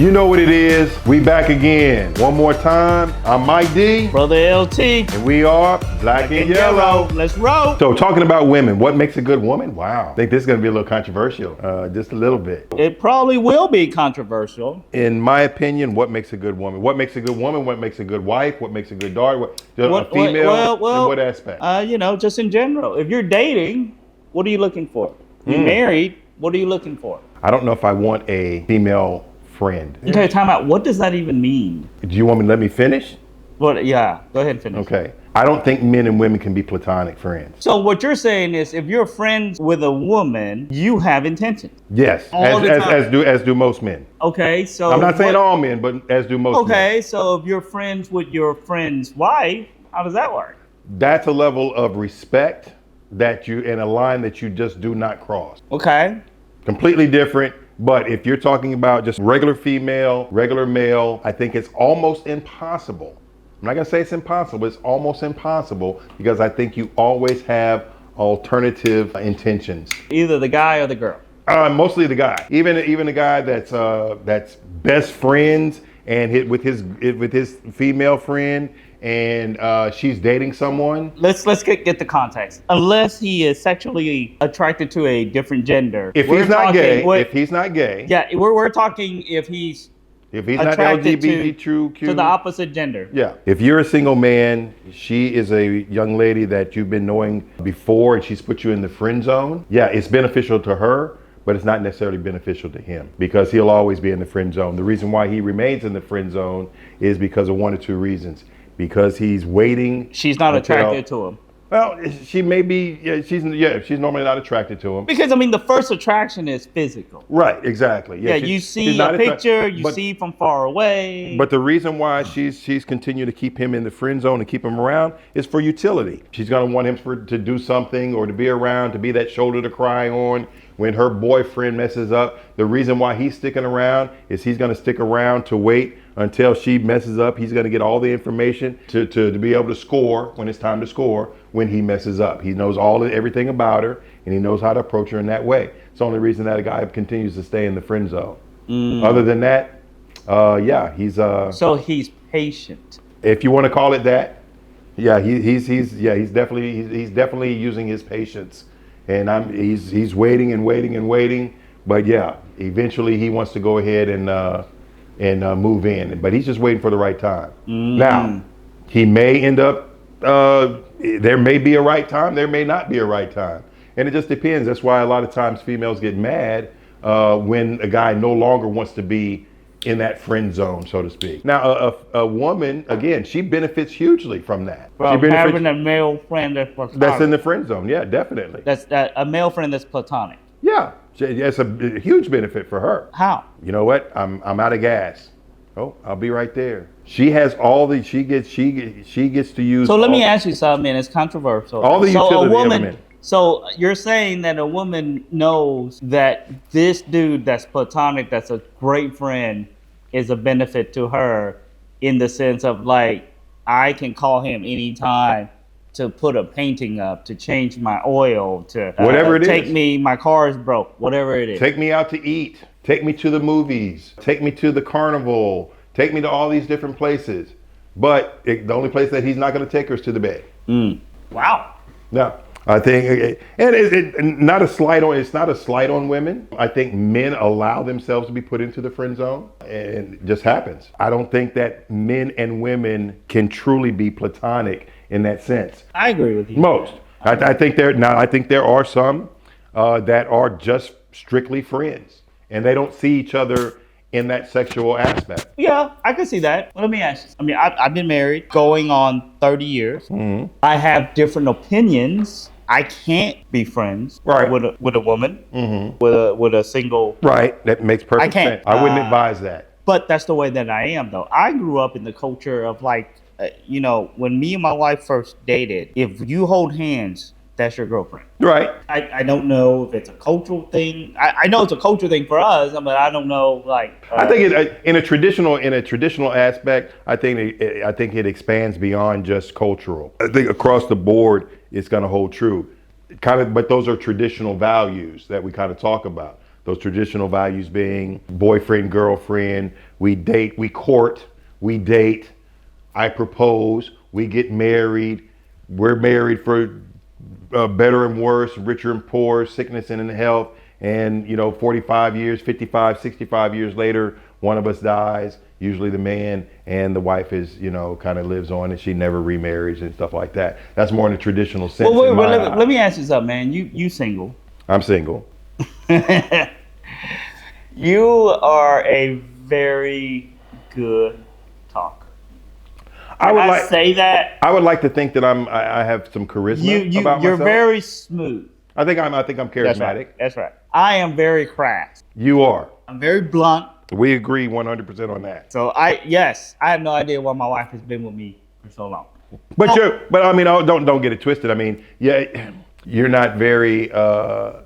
You know what it is. We back again. One more time. I'm Mike D. Brother LT. And we are Black and Yellow. Let's roll. So talking about women, what makes a good woman? Wow. I think this is going to be a little controversial, just a little bit. It probably will be controversial. In my opinion, what makes a good woman? What makes a good woman? What makes a good wife? What makes a good daughter? A female? In what aspect? Just in general. If you're dating, what are you looking for? You're married, what are you looking for? I don't know if I want a female friend. Okay, time out. What does that even mean? Do you want me to let me finish? Well, yeah, go ahead and finish. Okay. I don't think men and women can be platonic friends. So what you're saying is if you're friends with a woman, you have intentions. Yes, as do most men. Okay, so I'm not saying all men, but as do most men. Okay, so if you're friends with your friend's wife, how does that work? That's a level of respect that you, and a line that you just do not cross. Okay. Completely different. But if you're talking about just regular female, regular male, I think it's almost impossible. I'm not gonna say it's impossible, it's almost impossible because I think you always have alternative intentions. Either the guy or the girl. Mostly the guy. Even the guy that's best friends and with his female friend and she's dating someone. Let's get the context. Unless he is sexually attracted to a different gender. If he's not gay. Yeah, we're talking if he's not LGBTQ to the opposite gender. Yeah. If you're a single man, she is a young lady that you've been knowing before and she's put you in the friend zone. Yeah, it's beneficial to her, but it's not necessarily beneficial to him because he'll always be in the friend zone. The reason why he remains in the friend zone is because of one or two reasons. Because he's waiting. She's not attracted to him. Well, she may be. She's normally not attracted to him. Because I mean, the first attraction is physical. Right. Exactly. Yeah. You see a picture. You see from far away. But the reason why she's continued to keep him in the friend zone and keep him around is for utility. She's gonna want him to do something or to be around, to be that shoulder to cry on when her boyfriend messes up. The reason why he's sticking around is he's gonna stick around to wait until she messes up. He's going to get all the information to be able to score when it's time to score when he messes up. He knows everything about her and he knows how to approach her in that way. It's the only reason that a guy continues to stay in the friend zone. Other than that, he's so he's patient. If you want to call it that, yeah, he's definitely using his patience, and he's waiting and waiting and waiting. But yeah, eventually he wants to go ahead and move in, but he's just waiting for the right time. Now, he may end up, there may be a right time, there may not be a right time. And it just depends. That's why a lot of times females get mad when a guy no longer wants to be in that friend zone, so to speak. Now, a woman, again, she benefits hugely from that. From having a male friend that's platonic. That's in the friend zone, yeah, definitely. That's a male friend that's platonic. Yeah. It's a huge benefit for her. How? You know what? I'm out of gas. Oh, I'll be right there. She has all the she gets to use. So let me ask you something, and it's controversial. All the utility of a man. So you're saying that a woman knows that this dude that's platonic, that's a great friend, is a benefit to her in the sense of like I can call him anytime to put a painting up, to change my oil, to whatever it take is. me, my car is broke, whatever it is. Take me out to eat, take me to the movies, take me to the carnival, take me to all these different places. But the only place that he's not going to take her is to the bed. Wow. No, I think, and it's not a slight on women. I think men allow themselves to be put into the friend zone, and it just happens. I don't think that men and women can truly be platonic in that sense. I agree with you. Most. I think there are some that are just strictly friends and they don't see each other in that sexual aspect. Yeah, I can see that. Let me ask you. I mean, I've been married going on 30 years. Mm-hmm. I have different opinions. I can't be friends with a woman, with a single. Right, that makes perfect sense. I wouldn't advise that. But that's the way that I am, though. I grew up in the culture of like, when me and my wife first dated, if you hold hands, that's your girlfriend. Right. I don't know if it's a cultural thing. I know it's a cultural thing for us, but I don't know, like. I think in a traditional aspect, I think it expands beyond just cultural. I think across the board, it's going to hold true. But those are traditional values that we kind of talk about. Those traditional values being boyfriend, girlfriend, we date, we court, we date, I propose, we get married, we're married for better and worse, richer and poor, sickness and in health. And, 45 years, 55, 65 years later, one of us dies, usually the man, and the wife is, kind of lives on and she never remarries and stuff like that. That's more in a traditional sense. Well, let me ask you something, man. You single. I'm single. You are a very good talker. I would say that. I would like to think that I have some charisma about You're myself. very smooth. I think I'm charismatic. That's right. I am very crass. You are. I'm very blunt. We agree 100% on that. So I have no idea why my wife has been with me for so long. But I mean, don't get it twisted. I mean, yeah, you're not very, I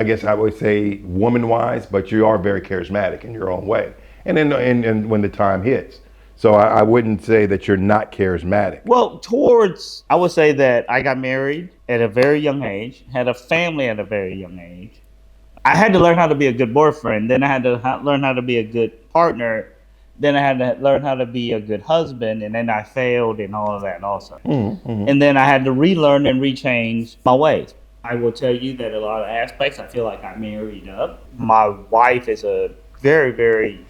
guess I would say woman-wise, but you are very charismatic in your own way. And then, and when the time hits. So I wouldn't say that you're not charismatic. Well, I would say that I got married at a very young age, had a family at a very young age. I had to learn how to be a good boyfriend. Then I had to learn how to be a good partner. Then I had to learn how to be a good husband. And then I failed and all of that also. Mm-hmm. And then I had to relearn and rechange my ways. I will tell you that a lot of aspects, I feel like I married up. My wife is a very, very,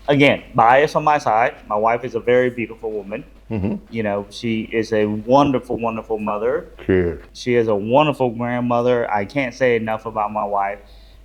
again, bias on my side. My wife is a very beautiful woman. Mm-hmm. She is a wonderful, wonderful mother. Sure. She is a wonderful grandmother. I can't say enough about my wife.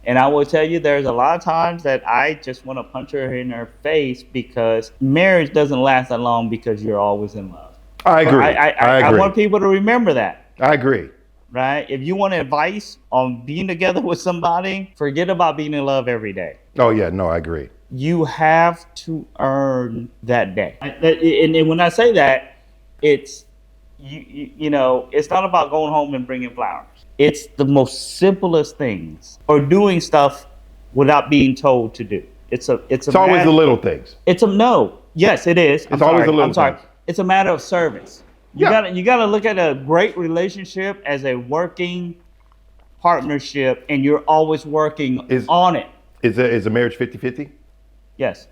And I will tell you, there's a lot of times that I just want to punch her in her face because marriage doesn't last that long because you're always in love. I agree. I agree. I want people to remember that. I agree. Right? If you want advice on being together with somebody, forget about being in love every day. Oh, yeah. No, I agree. You have to earn that day. And when I say that, it's it's not about going home and bringing flowers. It's the most simplest things, or doing stuff without being told to do. It's always the little things. Yes, it is. It's always the little things. It's a matter of service. You gotta look at a great relationship as a working partnership, and you're always working on it. Is a marriage 50-50? Yes.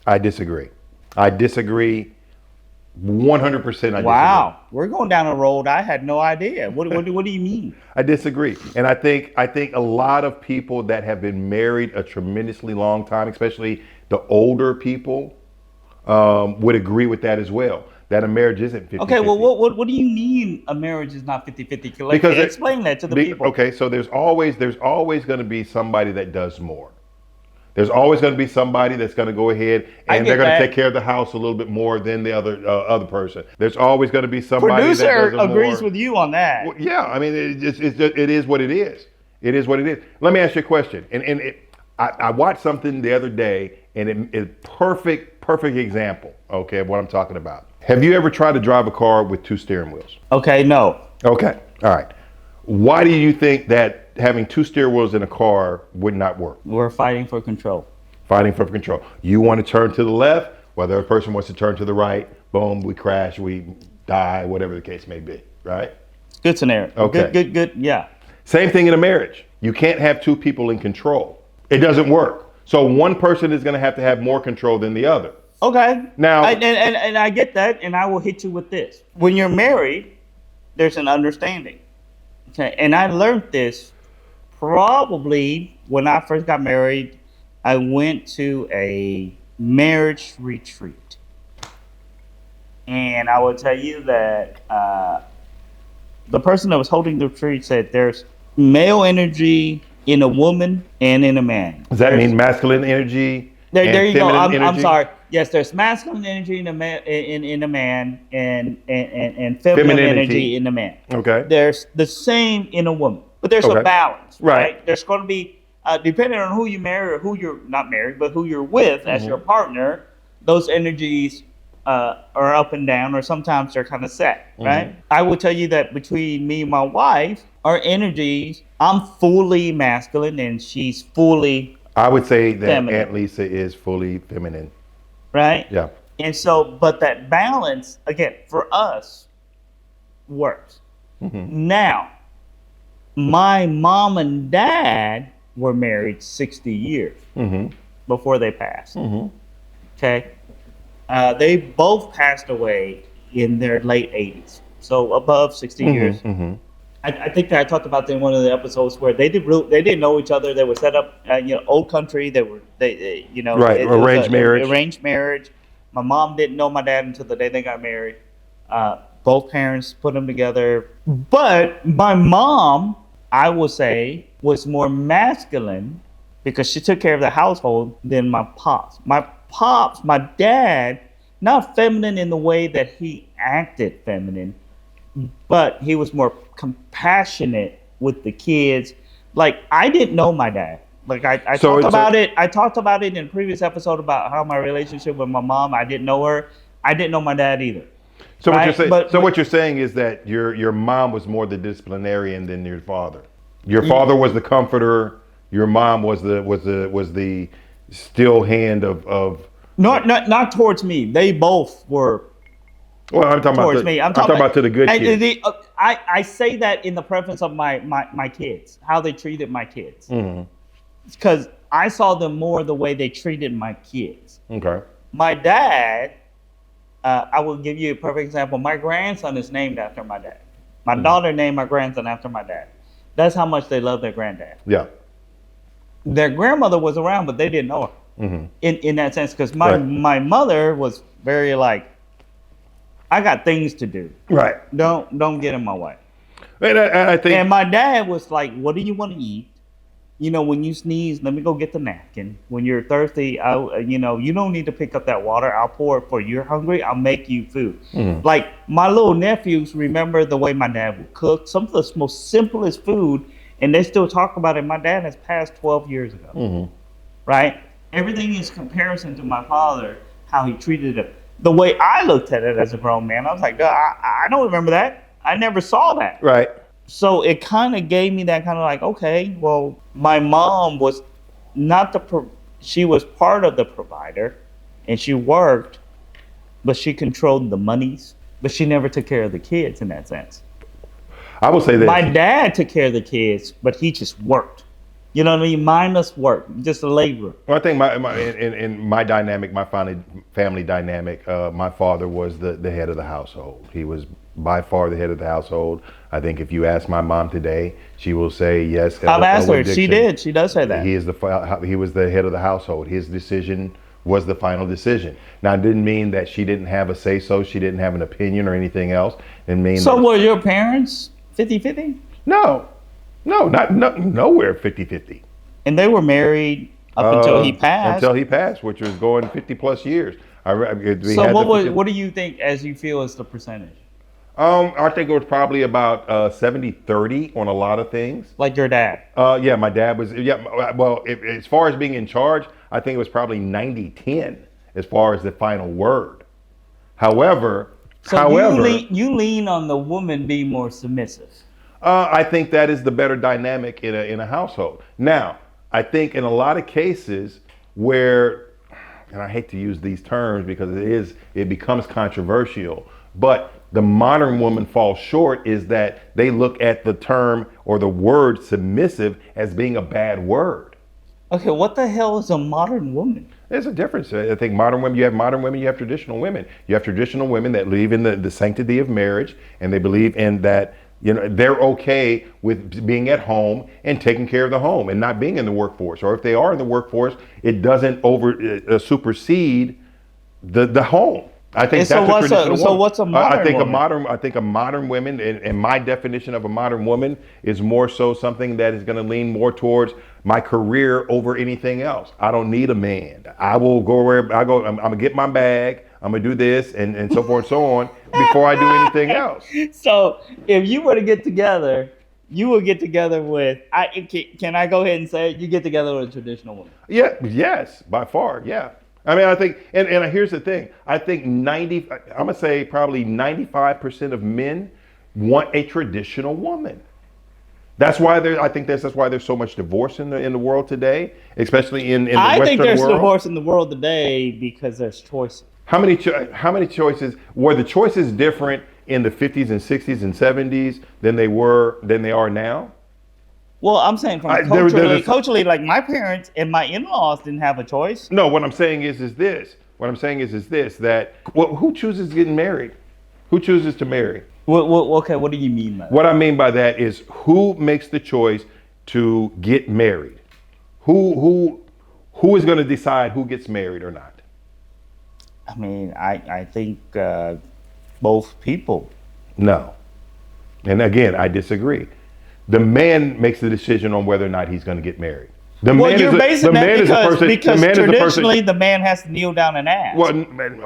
I disagree. 100%. Wow, we're going down a road I had no idea. What do you mean? I disagree, and I think a lot of people that have been married a tremendously long time, especially the older people, would agree with that as well. That a marriage isn't 50-50. Okay, well, what do you mean a marriage is not 50-50? Because explain that to the people. Okay, so there's always going to be somebody that does more. There's always going to be somebody that's going to go ahead and they're going to take care of the house a little bit more than the other person. There's always going to be somebody Producer that does agrees more. with you on that. Well, yeah, I mean, it is what it is. It is what it is. Let me ask you a question. I watched something the other day, and it's perfect example, okay, of what I'm talking about. Have you ever tried to drive a car with 2 steering wheels? Okay, no. Okay, all right. Why do you think that having 2 steering wheels in a car would not work? We're fighting for control. Fighting for control. You want to turn to the left, while the other person wants to turn to the right. Boom, we crash, we die, whatever the case may be, right? Good scenario. Okay. Good, yeah. Same thing in a marriage. You can't have 2 people in control. It doesn't work. So one person is going to have more control than the other. Okay. Now, and I get that, and I will hit you with this. When you're married, there's an understanding. Okay, and I learned this probably when I first got married. I went to a marriage retreat, and I will tell you that the person that was holding the retreat said there's male energy in a woman and in a man. Does that mean masculine energy? There you go. I'm energy? sorry. Yes, there's masculine energy in a man, and feminine energy in a man. Okay. There's the same in a woman, but there's a balance, right? There's going to be, depending on who you marry or who you're not married, but who you're with as your partner, those energies are up and down, or sometimes they're kind of set, right? I will tell you that between me and my wife, our energies, I'm fully masculine and she's fully I would say that feminine. Aunt Lisa is fully feminine. Right? Yeah. And so, but that balance, again, for us, works. Now, my mom and dad were married 60 years Mm-hmm. before they passed. Mm-hmm. Okay. They both passed away in their late 80s, so above 60 years. Mm-hmm. Mm-hmm. I think that I talked about in one of the episodes where they didn't know each other. They were set up, old country. Right. It was Arranged a marriage. arranged marriage. My mom didn't know my dad until the day they got married. Both parents put them together, but my mom, I would say, was more masculine because she took care of the household than my pops. My dad, not feminine in the way that he acted feminine, but he was more compassionate with the kids. Like I didn't know my dad. Like I So talked it's about it. I talked about it in a previous episode about how my relationship with my mom. I didn't know her. I didn't know my dad either. so what you're Right? saying. So what you're saying is that your mom was more the disciplinarian than your father. Your father was the comforter. Your mom was the still hand of. Not towards me. They both were Well, I'm talking towards about me. I'm talking about to the good kids. I say that in the preference of my kids, how they treated my kids, Mm-hmm. because I saw them more the way they treated my kids. Okay. My dad, I will give you a perfect example. My grandson is named after my dad. My daughter named my grandson after my dad. That's how much they love their granddad. Yeah. Their grandmother was around, but they didn't know her Mm-hmm. in that sense. Because my mother was very like, I got things to do. Right. Don't get in my way. And I think. And my dad was like, what do you want to eat? When you sneeze, let me go get the napkin. When you're thirsty, you don't need to pick up that water. I'll pour it for you. You're hungry, I'll make you food. Mhm. Like my little nephews remember the way my dad would cook. Some of the most simplest food, and they still talk about it. My dad has passed 12 years ago, Mm-hmm. right? Everything is comparison to my father, how he treated him. The way I looked at it as a grown man, I was like, I don't remember that. I never saw that. Right. So it kind of gave me that kind of like, okay, well, my mom was not she was part of the provider and she worked, but she controlled the monies, but she never took care of the kids in that sense. I will say this. My dad took care of the kids, but he just worked. You know what I mean? Mindless work, just a laborer. Well, I think in my dynamic, my family dynamic, my father was the head of the household. He was by far the head of the household. I think if you ask my mom today, she will say yes. I've asked her. She did. She does say that. He was the head of the household. His decision was the final decision. Now, it didn't mean that she didn't have a say so. She didn't have an opinion or anything else. It mean So were your parents 50-50? No, nowhere 50-50. And they were married up until he passed. Until he passed, which was going 50 plus years. So what do you think as you feel is the percentage? I think it was probably about 70-30 on a lot of things. Like your dad? Yeah, my dad was, well, as far as being in charge, I think it was probably 90-10 as far as the final word. However, you lean on the woman being more submissive. I think that is the better dynamic in a household. Now, I think in a lot of cases where, and I hate to use these terms because it becomes controversial, but the modern woman falls short is that they look at the term or the word submissive as being a bad word. Okay, what the hell is a modern woman? There's a difference. I think modern women, you have traditional women. You have traditional women that believe in the sanctity of marriage, and they believe in that, they're okay with being at home and taking care of the home and not being in the workforce. Or if they are in the workforce, it doesn't supersede the home. I think that's a traditional woman. So what's a modern woman? I think a modern woman, and my definition of a modern woman is more so something that is going to lean more towards my career over anything else. I don't need a man. I will go where I go. I'm gonna get my bag. I'm gonna do this and so forth and so on before I do anything else. So if you were to get together, you would get together with. Can I go ahead and say it? You get together with a traditional woman? Yeah. Yes. By far. Yeah. I mean, I think, and here's the thing. I think I'm gonna say probably 95% of men want a traditional woman. That's why that's why there's so much divorce in the world today, especially in the Western world. I think there's divorce in the world today because there's choices. How many choices were the choices different in the 50s and 60s and 70s than they are now? Well, I'm saying from culturally, like my parents and my in-laws didn't have a choice. No, what I'm saying is this. What I'm saying is this, that who chooses getting married? Who chooses to marry? Okay, what do you mean by that? What I mean by that is who makes the choice to get married? Who is going to decide who gets married or not? I mean, I think both people. No. And again, I disagree. The man makes the decision on whether or not he's going to get married. Well, you're basing that because traditionally the man has to kneel down and ask. Well,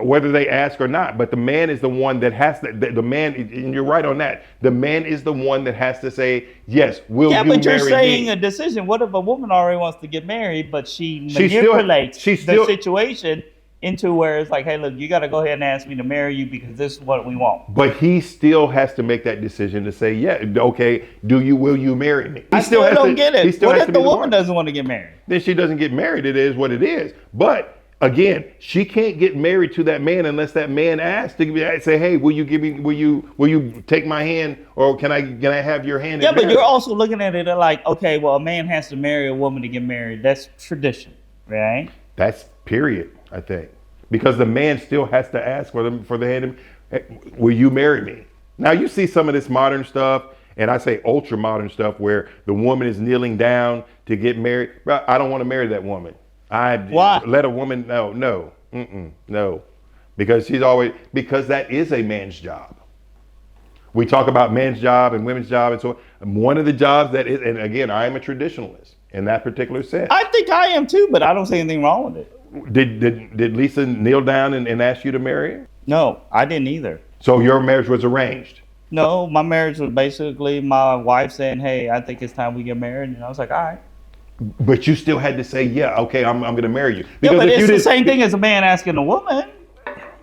whether they ask or not, but the man is the one that has to. The man, and you're right on that. The man is the one that has to say yes. Will you marry me? Yeah, but you're saying a decision. What if a woman already wants to get married, but she manipulates the situation into where it's like, hey, look, you got to go ahead and ask me to marry you because this is what we want. But he still has to make that decision to say, yeah, okay, will you marry me? I still don't get it. What if the woman doesn't want to get married? Then she doesn't get married. It is what it is. But again, she can't get married to that man unless that man asks to say, hey, will you take my hand, or can I have your hand? Yeah, but you're also looking at it like, okay, well, a man has to marry a woman to get married. That's tradition, right? That's period, I think. Because the man still has to ask for the hand. Will you marry me? Now you see some of this modern stuff, and I say ultra modern stuff, where the woman is kneeling down to get married. Bro, I don't want to marry that woman. Why? Let a woman no, because because that is a man's job. We talk about men's job and women's job, and so one of the jobs that is, and again, I am a traditionalist in that particular sense. I think I am too, but I don't see anything wrong with it. Did Lisa kneel down and ask you to marry her? No, I didn't either. So your marriage was arranged? No, my marriage was basically my wife saying, hey, I think it's time we get married. And I was like, all right. But you still had to say, yeah, okay, I'm going to marry you. Because yeah, but it's the same thing as a man asking a woman.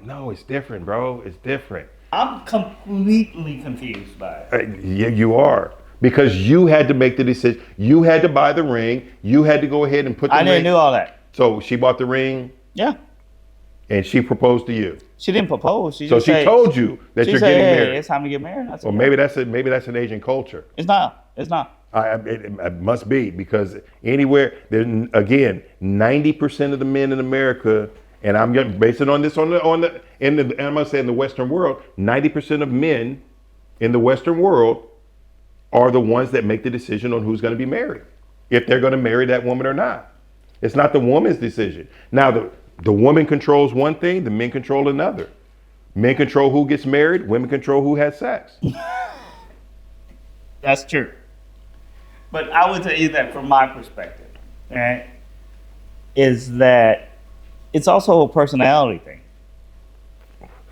No, it's different, bro. It's different. I'm completely confused by it. Yeah, you are. Because you had to make the decision. You had to buy the ring. You had to go ahead and put the ring. I didn't do all that. So she bought the ring? Yeah. And she proposed to you? She didn't propose. She told you that you're getting married. Hey, it's time to get married. Well, maybe that's an Asian culture. It's not. It's not. It must be, because anywhere, again, 90% of the men in America, and I'm basing on this I'm gonna say in the Western world, 90% of men in the Western world are the ones that make the decision on who's going to be married, if they're going to marry that woman or not. It's not the woman's decision. Now, the woman controls one thing, the men control another. Men control who gets married, women control who has sex. That's true. But I would tell you that from my perspective, right, is that it's also a personality thing.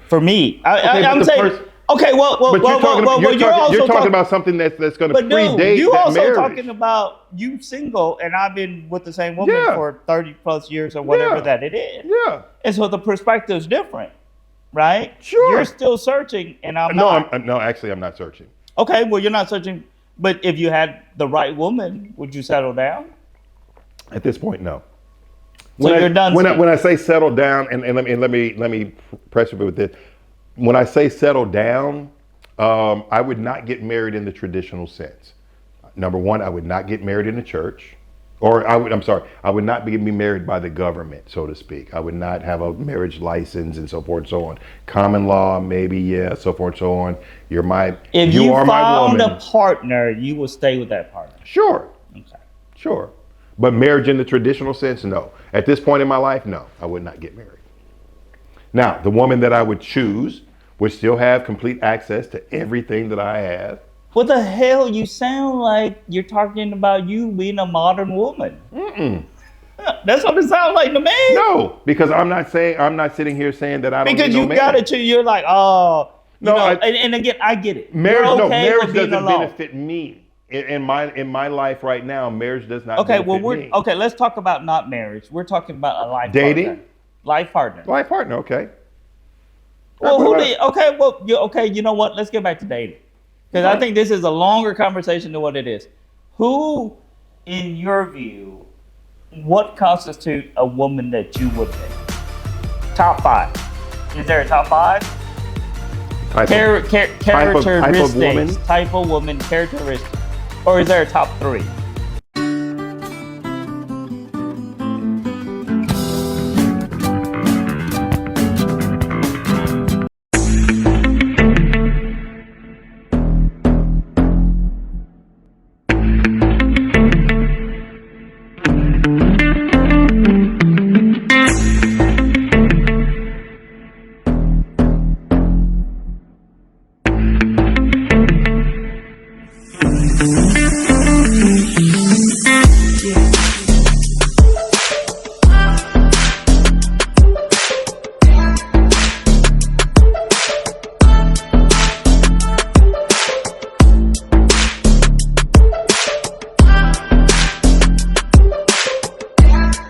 For me, I'm saying, okay, you're talking about something that's going to predate you that also marriage. Talking about you single, and I've been with the same woman for 30 plus years or whatever that it is. Yeah. And so the perspective is different, right? Sure. You're still searching, and I'm not. No, actually, I'm not searching. Okay, well, you're not searching. But if you had the right woman, would you settle down? At this point, no. So you're done. When I say settle down, and let me press you with this. When I say settle down, I would not get married in the traditional sense. Number one, I would not get married in the church, or I would not be married by the government, so to speak. I would not have a marriage license and so forth and so on. Common law, maybe, yeah, so forth and so on. If you found a partner, you will stay with that partner. Sure. Okay. Sure. But marriage in the traditional sense, no. At this point in my life, no, I would not get married. Now, the woman that I would choose would still have complete access to everything that I have. What the hell? You sound like you're talking about you being a modern woman. Mm-mm. That's what it sounds like to me. No, because I'm not sitting here saying that I don't. Because need you no got man. it too. You're like, oh, no. And again, I get it. Marriage, marriage doesn't alone. benefit me in my life right now. Marriage does not. Okay, benefit me. Okay. Let's talk about not marriage. We're talking about a life dating. Partner. Life partner. Life partner. Okay. Well, you know what? Let's get back to dating. Because I think this is a longer conversation than what it is. Who, in your view, what constitutes a woman that you would date? Top 5. Is there a top 5? Characteristics. Type of woman. Type of woman, characteristics. Or is there a top 3?